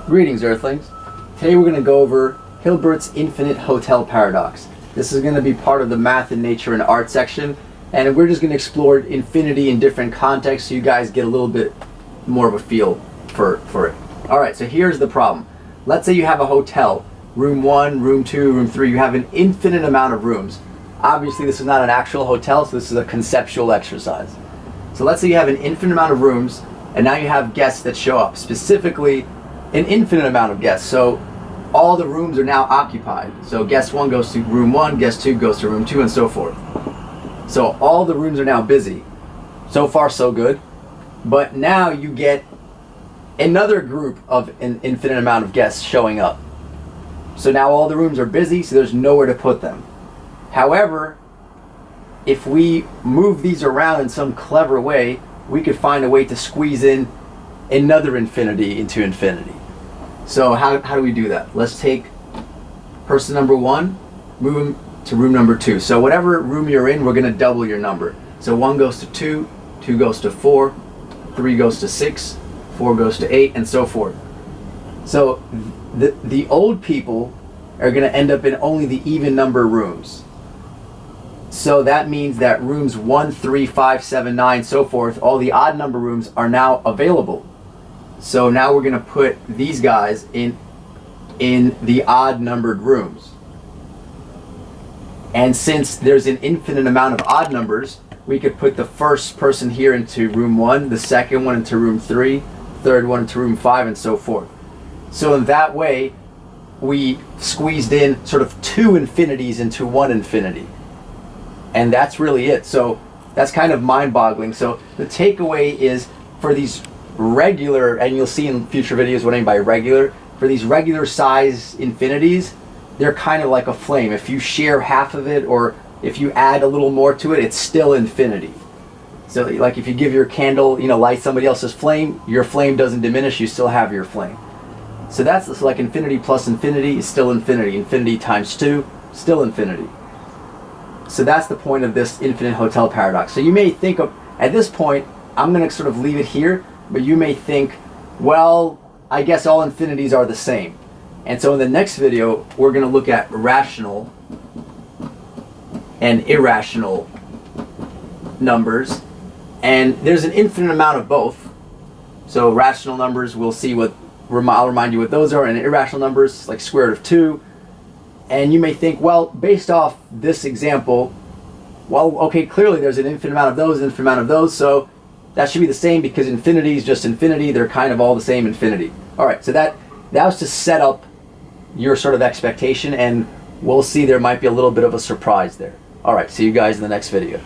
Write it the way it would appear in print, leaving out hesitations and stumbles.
Greetings, Earthlings. Today we're going to go over Hilbert's infinite hotel paradox. This is going to be part of the math and nature and art section, and we're just going to explore infinity in different contexts so you guys get a little bit more of a feel for it. Alright, so here's the problem. Let's say you have a hotel, room 1, room 2, room 3, you have an infinite amount of rooms. Obviously this is not an actual hotel, so this is a conceptual exercise. So let's say you have an infinite amount of rooms, and now you have guests that show up, specifically an infinite amount of guests. So all the rooms are now occupied. So guest 1 goes to room 1, guest 2 goes to room 2, and so forth. So all the rooms are now busy. So far so good. But now you get another group of an infinite amount of guests showing up. So now all the rooms are busy, so there's nowhere to put them. However, if we move these around in some clever way, we could find a way to squeeze in another infinity into infinity. So how do we do that? Let's take person number 1, move him to room number 2. So whatever room you're in, we're going to double your number. So 1 goes to 2, 2 goes to 4, 3 goes to 6, 4 goes to 8, and so forth. So the old people are going to end up in only the even number rooms. So that means that rooms 1, 3, 5, 7, 9, so forth, all the odd number rooms are now available. So now we're going to put these guys in the odd numbered rooms. And since there's an infinite amount of odd numbers, we could put the first person here into room 1, the second one into room 3, third one into room 5, and so forth. So in that way, we squeezed in sort of 2 infinities into 1 infinity. And that's really it. So that's kind of mind-boggling. So the takeaway is, for these regular, and you'll see in future videos what I mean by regular, for these regular size infinities, they're kind of like a flame. If you share half of it, or if you add a little more to it, it's still infinity. So like if you give your candle, light somebody else's flame, your flame doesn't diminish, you still have your flame. So that's like infinity plus infinity is still infinity. Infinity times 2, still infinity. So that's the point of this infinite hotel paradox. So you may think of, at this point, I'm going to sort of leave it here, but you may think, well, I guess all infinities are the same. And so in the next video, we're going to look at rational and irrational numbers. And there's an infinite amount of both. So rational numbers, we'll see what, I'll remind you what those are, and irrational numbers, like square root of 2. And you may think, well, based off this example, well, okay, clearly there's an infinite amount of those, infinite amount of those, so that should be the same because infinity is just infinity. They're kind of all the same infinity. All right, so that was to set up your sort of expectation, and we'll see there might be a little bit of a surprise there. All right, see you guys in the next video.